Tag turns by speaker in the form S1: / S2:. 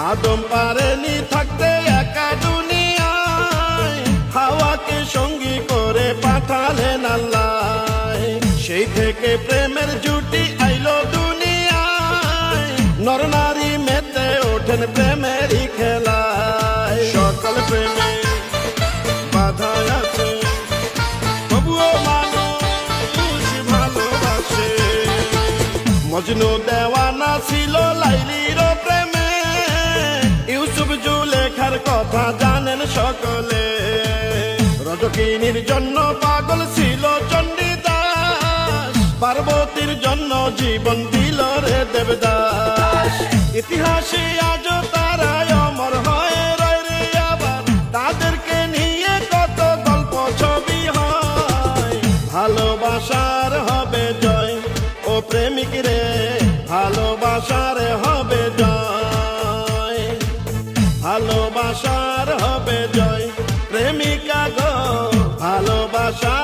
S1: আদম পারেনি থাকতে একা দুনিয়ায়, হাওয়াকে সঙ্গী করে পাঠালেন আল্লাহ। সেই থেকে প্রেমের জুটি আইলো দুনিয়ায়, নর নারী মেতে ওঠেন প্রেমেরই খেলায়। সকল প্রেমে বাধা আছে, তবুও মানুষ ভালোবাসে। মজনু দেওয়ানা ছিল লাইলির প্রেমে, ইউসুফ জুলেখার কথা জানেন সকলে। রজকিনীর জন্য পাগল ছিল চণ্ডীদাস, পার্বতীর জন্য জীবন দিল রে দেবদাস। ইতিহাসে আজও তারা অমর হয়ে রয় রে, আবার তাদেরকে নিয়ে কত গল্প ছবি হয়। ভালোবাসার হবে জয় ও প্রেমিক রে, ভালোবাসার হবে জয়, ভালোবাসার হবে জয়। প্রেমিকা গো ভালোবাসা